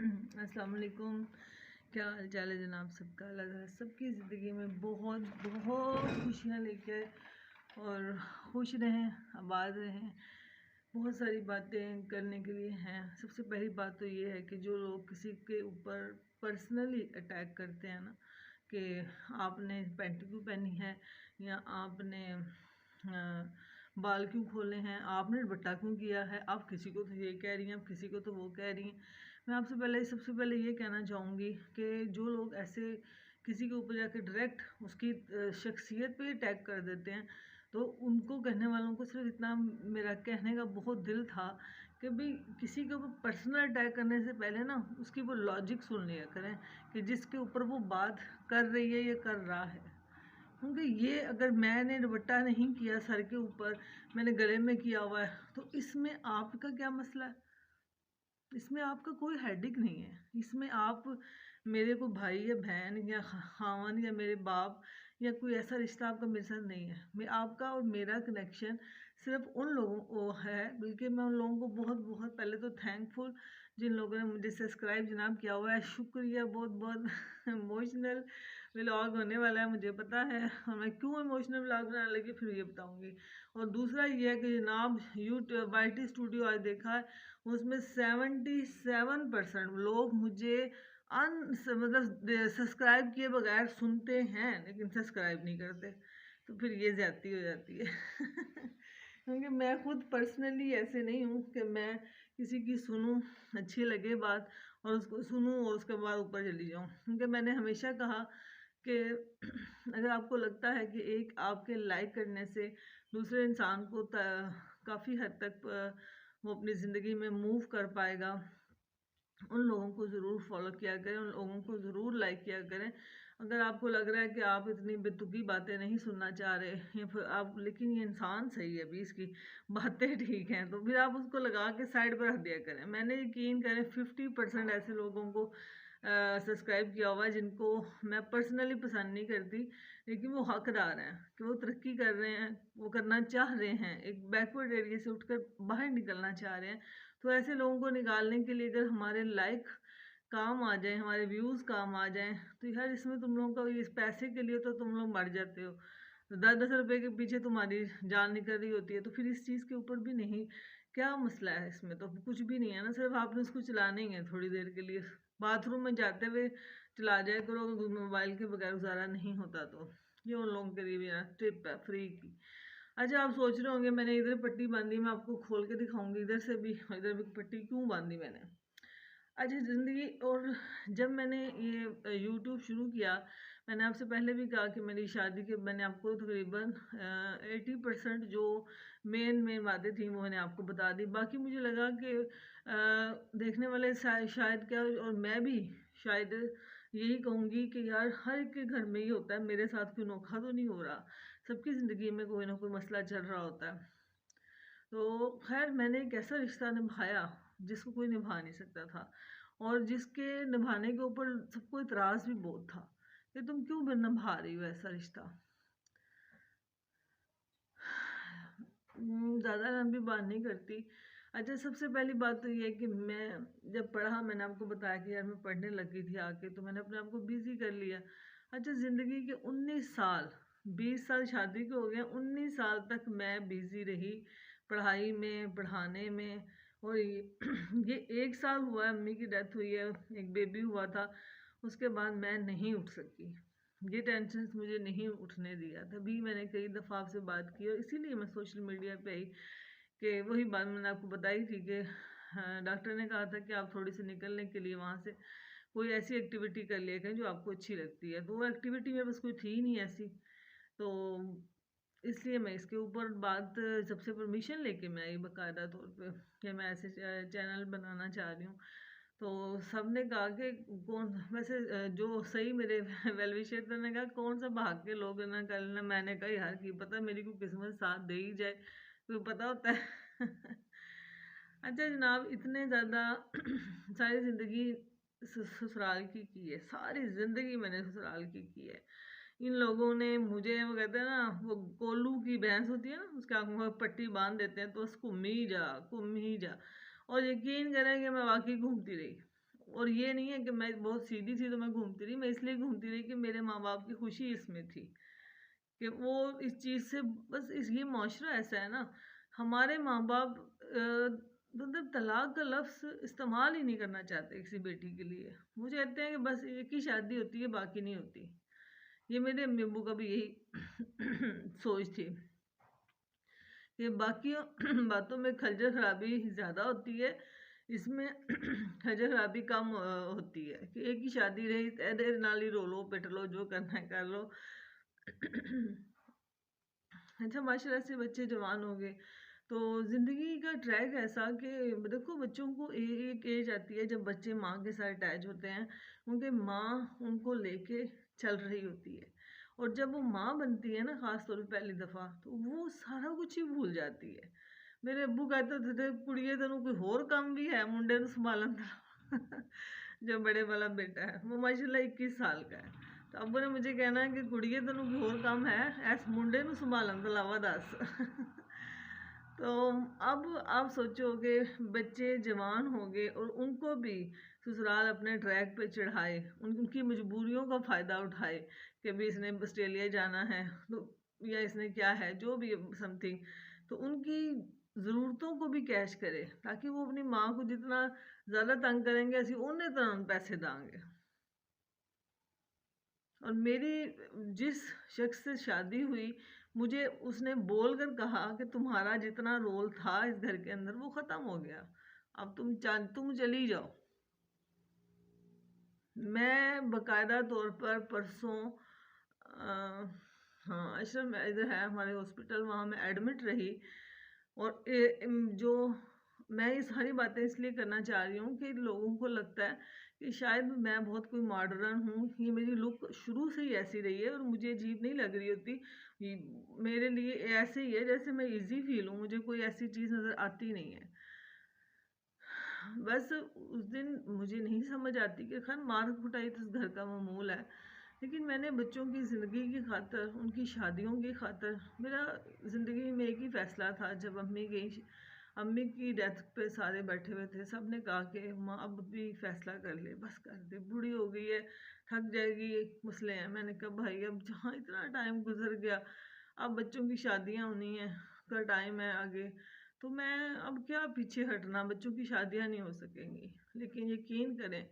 अस्सलाम वालेकुम। क्या हाल चाल है जनाब सबका। अल्लाह ताला सबकी ज़िंदगी में बहुत बहुत खुशियाँ लेके और खुश रहें, आबाद रहें। बहुत सारी बातें करने के लिए हैं। सबसे पहली बात तो ये है कि जो लोग किसी के ऊपर पर्सनली अटैक करते हैं ना, कि आपने पैंट क्यों पहनी है, या आपने बाल क्यों खोले हैं, आपने दुपट्टा क्यों किया है, आप किसी को तो ये कह रही हैं, आप किसी को तो वो कह रही हैं। मैं आपसे सबसे पहले ये कहना चाहूँगी कि जो लोग ऐसे किसी के ऊपर जाकर डायरेक्ट उसकी शख्सियत पे अटैक कर देते हैं, तो उनको कहने वालों को सिर्फ इतना मेरा कहने का बहुत दिल था कि भाई किसी के ऊपर पर्सनल अटैक करने से पहले ना उसकी वो लॉजिक सुन लिया करें कि जिसके ऊपर वो बात कर रही है या कर रहा है। क्योंकि ये अगर मैंने दुपट्टा नहीं किया सर के ऊपर, मैंने गले में किया हुआ है, तो इसमें आपका क्या मसला है? इसमें आपका कोई हेडिक नहीं है। इसमें आप मेरे को भाई या बहन या खावन या मेरे बाप या कोई ऐसा रिश्ता आपका मेरे साथ नहीं है। मैं आपका और मेरा कनेक्शन सिर्फ उन लोगों को है, बल्कि मैं उन लोगों को बहुत बहुत पहले तो थैंकफुल, जिन लोगों ने मुझे सब्सक्राइब जनाब किया हुआ है, शुक्रिया बहुत बहुत। इमोशनल व्लॉग होने वाला है मुझे पता है, और मैं क्यों इमोशनल व्लॉग बनाने लगी फिर ये बताऊंगी। और दूसरा ये है कि जनाब यूट्यूब YT स्टूडियो आज देखा है, उसमें 77% लोग मुझे मतलब सब्सक्राइब किए बगैर सुनते हैं लेकिन सब्सक्राइब नहीं करते। तो फिर ये ज्यादती हो जाती है। क्योंकि मैं खुद पर्सनली ऐसे नहीं हूँ कि मैं किसी की सुनूं, अच्छी लगे बात और उसको सुनूं और उसके बाद ऊपर चली जाऊं। क्योंकि मैंने हमेशा कहा कि अगर आपको लगता है कि एक आपके लाइक करने से दूसरे इंसान को काफ़ी हद तक वो अपनी ज़िंदगी में मूव कर पाएगा, उन लोगों को ज़रूर फॉलो किया करें, उन लोगों को ज़रूर लाइक किया करें। अगर आपको लग रहा है कि आप इतनी बेतुकी बातें नहीं सुनना चाह रहे या फिर आप, लेकिन ये इंसान सही है, अभी इसकी बातें ठीक हैं, तो फिर आप उसको लगा के साइड पर रख दिया करें। मैंने यकीन करें 50% ऐसे लोगों को सब्सक्राइब किया हुआ है जिनको मैं पर्सनली पसंद नहीं करती, लेकिन वो हकदार हैं कि वो तरक्की कर रहे हैं, वो करना चाह रहे हैं, एक बैकवर्ड एरिया से उठकर बाहर निकलना चाह रहे हैं। तो ऐसे लोगों को निकालने के लिए अगर हमारे लाइक काम आ जाए, हमारे व्यूज़ काम आ जाएं, तो यार इसमें तुम लोगों का इस पैसे के लिए तो तुम लोग मर जाते हो। तो 10-10 रुपए के पीछे तुम्हारी जान निकल रही होती है, तो फिर इस चीज़ के ऊपर भी नहीं, क्या मसला है इसमें? तो कुछ भी नहीं है ना, सिर्फ आपने उसको चलाना ही है थोड़ी देर के लिए। बाथरूम में जाते हुए चला जाए करो, मोबाइल के बगैर गुजारा नहीं होता। तो ये उन लोगों के लिए भी टिप है फ्री की। अच्छा, आप सोच रहे होंगे मैंने इधर पट्टी बांधी, मैं आपको खोल के दिखाऊंगी इधर से भी, इधर भी पट्टी क्यों बांधी मैंने। अच्छा, ज़िंदगी और जब मैंने ये यूट्यूब शुरू किया, मैंने आपसे पहले भी कहा कि मेरी शादी के मैंने आपको तकरीबन 80% जो मेन बातें थी वो मैंने आपको बता दी। बाकी मुझे लगा कि देखने वाले शायद क्या, और मैं भी शायद यही कहूँगी कि यार हर एक के घर में ही होता है, मेरे साथ कोई नोखा तो नहीं हो रहा। सबकी ज़िंदगी में कोई ना कोई मसला चल रहा होता है। तो खैर मैंने एक ऐसा रिश्ता निभाया जिसको कोई निभा नहीं सकता था, और जिसके निभाने के ऊपर सबको इतराज़ भी बहुत था कि तुम क्यों निभा रही हो ऐसा रिश्ता। ज़्यादा लंबी बात नहीं करती। अच्छा, सबसे पहली बात तो ये है कि मैं जब पढ़ा, मैंने आपको बताया कि यार मैं पढ़ने लगी थी आके, तो मैंने अपने आप को बिज़ी कर लिया। अच्छा, ज़िंदगी के 19 साल, 20 साल शादी के हो गए, 19 साल तक मैं बिज़ी रही पढ़ाई में, पढ़ाने में। और ये 1 साल हुआ है अम्मी की डेथ हुई है, एक बेबी हुआ था, उसके बाद मैं नहीं उठ सकी। ये टेंशन मुझे नहीं उठने दिया। तभी मैंने कई दफ़ा आपसे बात की, और इसीलिए मैं सोशल मीडिया पे आई कि वही बात मैंने आपको बताई थी कि डॉक्टर ने कहा था कि आप थोड़ी सी निकलने के लिए वहाँ से कोई ऐसी एक्टिविटी कर लिया करें जो आपको अच्छी लगती है। तो वो एक्टिविटी मेरे पास कोई थी नहीं ऐसी, तो इसलिए मैं इसके ऊपर बात सबसे परमिशन लेके मैं आई बाकायदा तौर पे कि मैं ऐसे चैनल बनाना चाह रही हूँ। तो सब ने कहा कि कौन, वैसे जो सही मेरे वेल विशर ने कहा कौन सा भाग के लोग ना कर लेना। मैंने कहा यार की पता मेरी को किस्मत साथ दे ही जाए, कोई पता होता है। अच्छा जनाब, इतने ज़्यादा सारी ज़िंदगी ससुराल की है, सारी ज़िंदगी मैंने ससुराल की है। इन लोगों ने मुझे, वो कहते हैं ना, वो कोल्लू की भैंस होती है ना, उसके आँखों में पट्टी बांध देते हैं तो घूम ही जा घूम ही जा। और यकीन करें कि मैं वाकई घूमती रही, और ये नहीं है कि मैं बहुत सीधी थी तो मैं घूमती रही, मैं इसलिए घूमती रही कि मेरे माँ बाप की खुशी इसमें थी कि वो इस चीज़ से बस इस ये माशरा ऐसा है ना, हमारे माँ बाप मतलब तलाक का लफ्ज़ इस्तेमाल ही नहीं करना चाहते किसी बेटी के लिए। वो कहते हैं कि बस एक ही शादी होती है, बाकी नहीं होती। ये मेरे अम्मी अब्बू का भी यही सोच थी कि बाकी बातों में खलजल खराबी ज़्यादा होती है, इसमें खलजल खराबी कम होती है कि एक ही शादी रही, तेरे नाल ही रो लो, पिट लो, जो करना है कर लो। अच्छा, माशाल्लाह से बच्चे जवान हो गए तो ज़िंदगी का ट्रैक ऐसा कि देखो बच्चों को एक एज आती है जब बच्चे माँ के साथ अटैच होते हैं, उनके माँ उनको लेके चल रही होती है, और जब वो माँ बनती है ना ख़ास तौर पे पहली दफ़ा, तो वो सारा कुछ ही भूल जाती है। मेरे अब्बू कहते होते थे, कुड़िए तेनू कोई होर काम भी है मुंडे नूं संभालन दा। जो बड़े वाला बेटा है वो माशाल्लाह 21 साल का है, तो अब्बू ने मुझे कहना है कि कुड़िए तेनू कोई होर काम है ऐस मुंडे नूं संभालन तो अलावा दस। तो अब आप सोचो कि बच्चे जवान हो गए और उनको भी ससुराल अपने ट्रैक पे चढ़ाए, उनकी मजबूरियों का फ़ायदा उठाए कि भी इसने ऑस्ट्रेलिया जाना है तो, या इसने क्या है जो भी समथिंग, तो उनकी ज़रूरतों को भी कैश करे ताकि वो अपनी माँ को जितना ज़्यादा तंग करेंगे ऐसी उन्हें तरह पैसे देंगे। और मेरी जिस शख्स से शादी हुई, मुझे उसने बोल कर कहा कि तुम्हारा जितना रोल था इस घर के अंदर वो ख़त्म हो गया, अब तुम चली जाओ। मैं बाकायदा तौर पर परसों हाँ, अशरफ इधर है हमारे हॉस्पिटल, वहाँ मैं एडमिट रही। और जो मैं ये सारी बातें इसलिए करना चाह रही हूँ कि लोगों को लगता है कि शायद मैं बहुत कोई मॉडर्न हूँ, ये मेरी लुक शुरू से ही ऐसी रही है और मुझे अजीब नहीं लग रही होती। मेरे लिए ऐसे ही है जैसे मैं इजी फील हूँ, मुझे कोई ऐसी चीज़ नज़र आती नहीं है। बस उस दिन मुझे नहीं समझ आती कि खैर मार कुटाई तो इस घर का मामूल है, लेकिन मैंने बच्चों की ज़िंदगी की खातर, उनकी शादियों की खातर, मेरा ज़िंदगी में एक ही फ़ैसला था। जब अम्मी गई, अम्मी की डेथ पे सारे बैठे हुए थे, सब ने कहा कि माँ अब भी फ़ैसला कर ले, बस कर दे, बूढ़ी हो गई है, थक जाएगी, मसले हैं। मैंने कहा भाई अब जहाँ इतना टाइम गुजर गया, अब बच्चों की शादियाँ होनी है, का टाइम है आगे, तो मैं अब क्या पीछे हटना, बच्चों की शादियाँ नहीं हो सकेंगी। लेकिन यकीन करें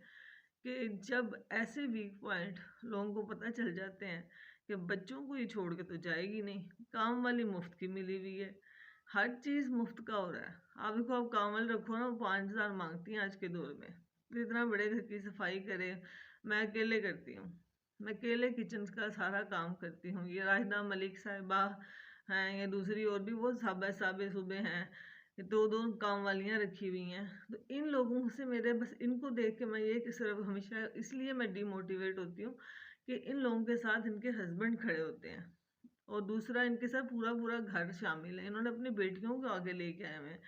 कि जब ऐसे वीक पॉइंट लोगों को पता चल जाते हैं कि बच्चों को ही छोड़ के तो जाएगी नहीं, काम वाली मुफ्त की मिली हुई है, हर चीज़ मुफ्त का हो रहा है। आप देखो, आप काम वाली रखो ना, वो 5,000 मांगती हैं आज के दौर में, तो इतना बड़े घर की सफाई करे, मैं अकेले करती हूँ, मैं अकेले किचन का सारा काम करती हूँ। ये राहिदा मलिक साहिबा हैं, या दूसरी और भी बहुत साबे साबे सूबे हैं, दो दो काम वालियाँ रखी हुई हैं। तो इन लोगों से मेरे बस इनको देख के मैं ये कि सिर्फ हमेशा इसलिए मैं डिमोटिवेट होती हूँ कि इन लोगों के साथ इनके हस्बैंड खड़े होते हैं, और दूसरा इनके साथ पूरा पूरा घर शामिल है, इन्होंने अपनी बेटियों को आगे लेके आए हैं।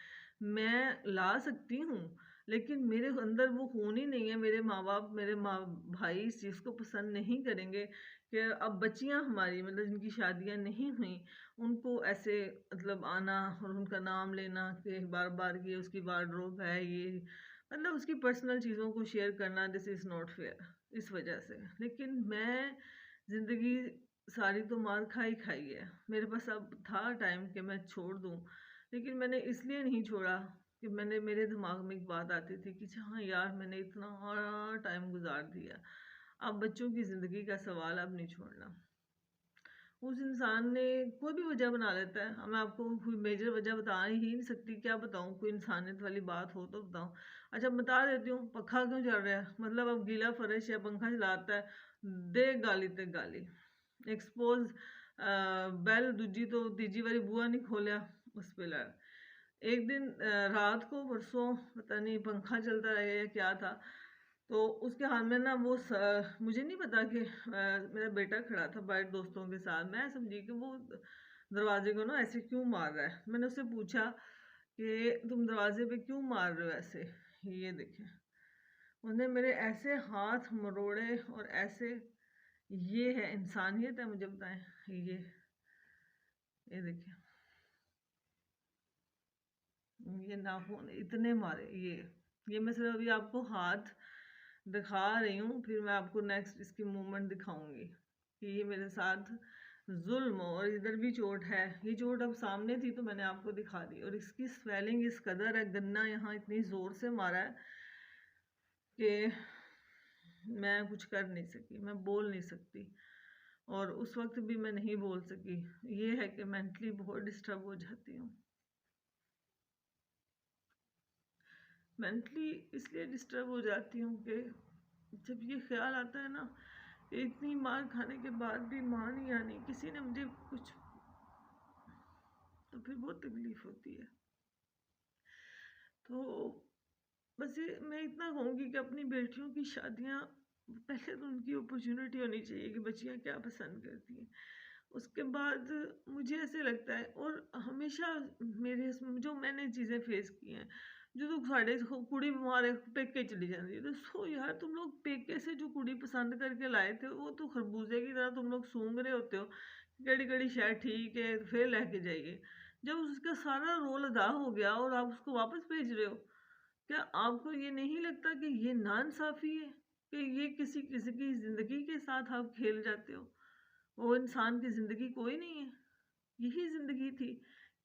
मैं ला सकती हूँ, लेकिन मेरे अंदर वो खून ही नहीं है। मेरे माँ बाप, मेरे माँ भाई इस चीज़ को पसंद नहीं करेंगे कि अब बच्चियाँ हमारी, मतलब जिनकी शादियाँ नहीं हुई, उनको ऐसे मतलब आना और उनका नाम लेना कि बार बार ये उसकी वार्डरोब है, ये मतलब उसकी पर्सनल चीज़ों को शेयर करना, दिस इज़ नॉट फेयर, इस वजह से। लेकिन मैं ज़िंदगी सारी तो मार खाई खाई है, मेरे पास अब था टाइम कि मैं छोड़ दूँ, लेकिन मैंने इसलिए नहीं छोड़ा कि मेरे दिमाग में एक बात आती थी कि हाँ यार, मैंने इतना टाइम गुजार दिया, अब बच्चों की ज़िंदगी का सवाल अब नहीं छोड़ना। उस इंसान ने कोई भी वजह बना लेता है, मैं आपको कोई मेजर वजह बता ही नहीं सकती, क्या बताऊँ, कोई इंसानियत वाली बात हो तो बताऊँ। अच्छा, बता देती हूँ, पखा क्यों चल रहा है, मतलब अब गीला फर्श या पंखा चलाता है, दे गाली ते गाली, एक्सपोज बैल दूजी तो तीजी वाली बुआ नहीं खोलिया, उस पे लड़। एक दिन रात को, परसों, पता नहीं पंखा चलता रहा या क्या था, तो उसके हाथ में ना वो मुझे नहीं पता कि मेरा बेटा खड़ा था बाहर दोस्तों के साथ, मैं समझी कि वो दरवाजे को ना ऐसे क्यों मार रहा है। मैंने उससे पूछा कि तुम दरवाजे पे क्यों मार रहे हो ऐसे, ये देखें, उसने मेरे ऐसे हाथ मरोड़े और ऐसे, ये है इंसानियत है, मुझे बताएं, ये देखिए, ये नाखून इतने मारे, ये मैं सिर्फ अभी आपको हाथ दिखा रही हूँ, फिर मैं आपको नेक्स्ट इसकी मूवमेंट दिखाऊंगी कि ये मेरे साथ जुल्म। और इधर भी चोट है, ये चोट अब सामने थी तो मैंने आपको दिखा दी। और इसकी स्वेलिंग इस कदर है, गन्ना यहाँ इतनी ज़ोर से मारा है कि मैं कुछ कर नहीं सकी, मैं बोल नहीं सकती। और उस वक्त भी मैं नहीं बोल सकी। ये है कि मेंटली बहुत डिस्टर्ब हो जाती हूँ। मेंटली इसलिए डिस्टर्ब हो जाती हूँ कि जब ये ख्याल आता है ना, इतनी मार खाने के बाद भी माँ नहीं आनी, किसी ने मुझे कुछ, तो फिर बहुत तकलीफ होती है। तो बस ये मैं इतना कहूँगी कि अपनी बेटियों की शादियाँ, पहले तो उनकी अपॉर्चुनिटी होनी चाहिए कि बच्चियाँ क्या पसंद करती हैं। उसके बाद मुझे ऐसे लगता है, और हमेशा मेरे जो मैंने चीज़ें फेस की हैं, जो तो साढ़े कुड़ी मारे पेके चली जाती है, तो सो यार तुम लोग पेके से जो कुड़ी पसंद करके लाए थे वो तो खरबूजे की तरह तुम लोग सूंघ रहे होते हो, कड़ी कड़ी शायद ठीक है फिर लेके जाइए। जब उसका सारा रोल अदा हो गया और आप उसको वापस भेज रहे हो, क्या आपको ये नहीं लगता कि ये नाइंसाफ़ी है, कि ये किसी किसी की ज़िंदगी के साथ आप खेल जाते हो? वो इंसान की ज़िंदगी कोई नहीं है, यही ज़िंदगी थी।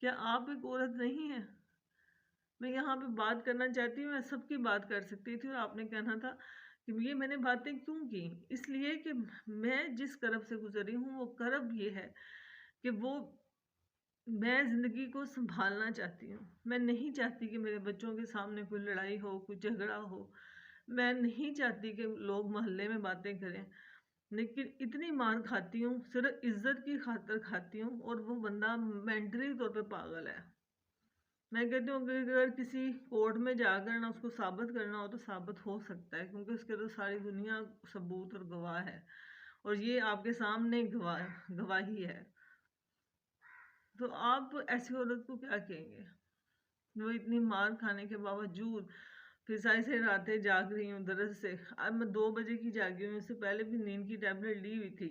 क्या आप एक औरत नहीं है? मैं यहाँ पे बात करना चाहती हूँ, मैं सबकी बात कर सकती थी। और आपने कहना था कि ये मैंने बातें क्यों की, इसलिए कि मैं जिस करब से गुजरी हूँ वो करब ये है कि वो मैं ज़िंदगी को संभालना चाहती हूँ। मैं नहीं चाहती कि मेरे बच्चों के सामने कोई लड़ाई हो, कोई झगड़ा हो। मैं नहीं चाहती कि लोग मोहल्ले में बातें करें। लेकिन इतनी मार खाती हूँ, सिर्फ इज्जत की खातिर खाती हूँ, और वो बंदा मेंटली तौर पे पागल है। मैं कहती हूँ कि अगर किसी कोर्ट में जाकर ना उसको साबित करना हो तो साबित हो सकता है, क्योंकि उसके तो सारी दुनिया सबूत और गवाह है, और ये आपके सामने गवाही है। तो आप ऐसी औरत को क्या कहेंगे? वो इतनी मार खाने के बावजूद फिर सारी सारी रातें जाग रही हूँ दर्द से। अब मैं 2 बजे की जागी हूँ, इससे पहले भी नींद की टैबलेट ली हुई थी,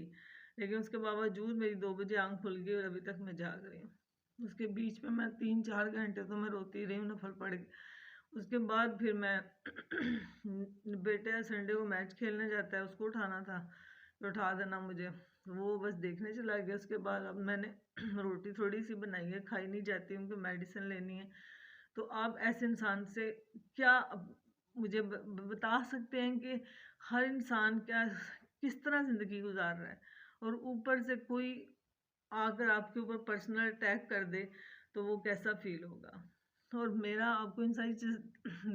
लेकिन उसके बावजूद मेरी 2 बजे आँख खुल गई और अभी तक मैं जाग रही हूँ। उसके बीच में मैं 3-4 घंटे तो मैं रोती रही हूँ, नफल पड़ गई। उसके बाद फिर मैं बेटे संडे को मैच खेलने जाता है, उसको उठाना था, तो उठा देना मुझे, वो बस देखने चला गया। उसके बाद अब मैंने रोटी थोड़ी सी बनाई है, खाई नहीं जाती, उनको मेडिसिन लेनी है। तो आप ऐसे इंसान से क्या मुझे बता सकते हैं कि हर इंसान क्या किस तरह ज़िंदगी गुजार रहा है, और ऊपर से कोई आकर आपके ऊपर पर्सनल अटैक कर दे तो वो कैसा फील होगा। और मेरा आपको इन सारी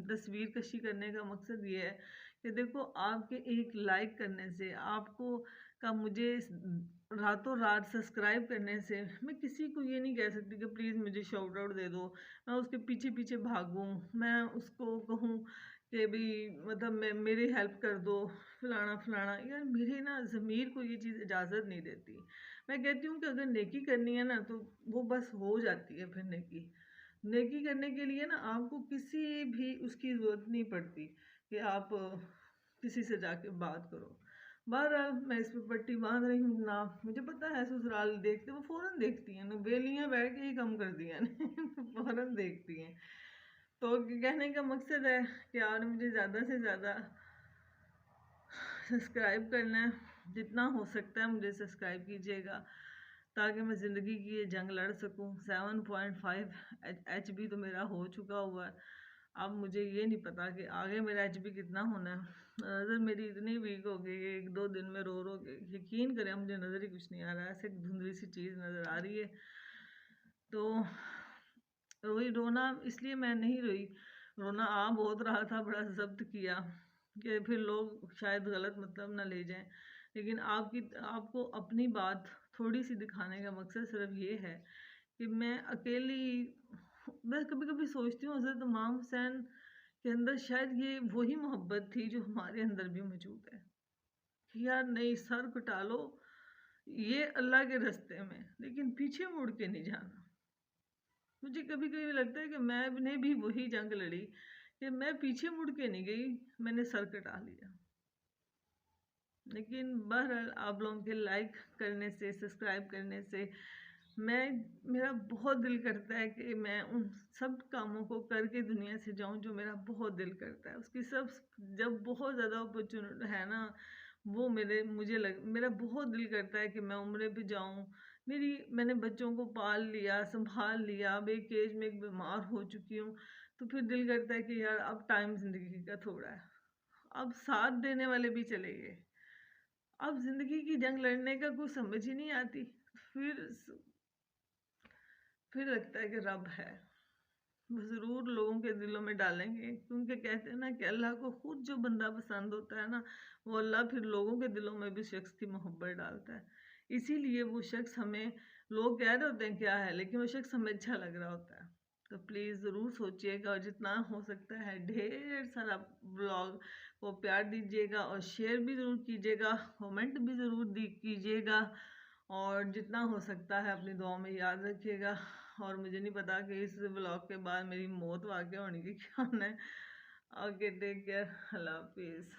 तस्वीर कशी करने का मकसद ये है कि देखो, आपके एक लाइक करने से, आपको का मुझे रातों रात सब्सक्राइब करने से, मैं किसी को ये नहीं कह सकती कि प्लीज़ मुझे शाउट आउट दे दो, मैं उसके पीछे पीछे भागूं, मैं उसको कहूँ कि भी मतलब मैं मेरी हेल्प कर दो, फलाना फलाना। यार मेरे ना ज़मीर को ये चीज़ इजाज़त नहीं देती। मैं कहती हूँ कि अगर नेकी करनी है ना तो वो बस हो जाती है। फिर नेकी नेकी करने के लिए ना आपको किसी भी उसकी ज़रूरत नहीं पड़ती कि आप किसी से जाके बात करो। बहरहाल मैं इस पे पट्टी बांध रही हूँ ना, मुझे पता है ससुराल देखते, वो फ़ौरन देखती हैं ना, बेलियाँ बैठ के ही कम कर दिया ने फ़ौरन देखती हैं। तो कहने का मकसद है कि यार मुझे ज़्यादा से ज़्यादा सब्सक्राइब करना है, जितना हो सकता है मुझे सब्सक्राइब कीजिएगा, ताकि मैं ज़िंदगी की ये जंग लड़ सकूं। 7.5 HB तो मेरा हो चुका हुआ है। अब मुझे ये नहीं पता कि आगे मेरा HB कितना होना है। नज़र मेरी इतनी वीक हो गई कि 1-2 दिन में रो रो के, यकीन करें मुझे नज़र ही कुछ नहीं आ रहा है, ऐसे धुंधली सी चीज़ नज़र आ रही है। तो रोई रोना इसलिए मैं नहीं रोई, रोना आ बहुत रहा था, बड़ा ज़ब्त किया कि फिर लोग शायद गलत मतलब ना ले जाएं। लेकिन आपको अपनी बात थोड़ी सी दिखाने का मकसद सिर्फ ये है कि मैं अकेली, मैं कभी कभी सोचती हूँ हज़रत इमाम हुसैन के अंदर शायद ये वही मोहब्बत थी जो हमारे अंदर भी मौजूद है कि यार नहीं, सर कटा लो ये अल्लाह के रास्ते में, लेकिन पीछे मुड़ के नहीं जाना। मुझे कभी कभी लगता है कि मैंने भी वही जंग लड़ी कि मैं पीछे मुड़ के नहीं गई, मैंने सर कटा लिया। लेकिन बहरहाल आप लोगों के लाइक करने से, सब्सक्राइब करने से मेरा बहुत दिल करता है कि मैं उन सब कामों को करके दुनिया से जाऊं जो मेरा बहुत दिल करता है। उसकी सब जब बहुत ज़्यादा अपॉर्चुनिटी है ना, वो मेरा बहुत दिल करता है कि मैं उम्रे पे जाऊं। मैंने बच्चों को पाल लिया, संभाल लिया, अब एक एज में एक बीमार हो चुकी हूँ, तो फिर दिल करता है कि यार अब टाइम ज़िंदगी का थोड़ा है, अब साथ देने वाले भी चले गए, अब ज़िंदगी की जंग लड़ने का कुछ समझ ही नहीं आती। फिर फिर लगता है कि रब है, वो ज़रूर लोगों के दिलों में डालेंगे, क्योंकि कहते हैं ना कि अल्लाह को खुद जो बंदा पसंद होता है ना, वो अल्लाह फिर लोगों के दिलों में भी शख्स की मोहब्बत डालता है। इसीलिए वो शख्स हमें, लोग कह रहे होते हैं क्या है, लेकिन वो शख्स हमें अच्छा लग रहा होता है। तो प्लीज़ ज़रूर सोचिएगा और जितना हो सकता है ढेर सारा ब्लॉग को प्यार दीजिएगा और शेयर भी ज़रूर कीजिएगा, कमेंट भी ज़रूर कीजिएगा, और जितना हो सकता है अपनी दुआ में याद रखिएगा। और मुझे नहीं पता कि इस व्लॉग के बाद मेरी मौत वाक़या होने की क्या है। ओके, टेक केयर, अल्लाह हाफिज़।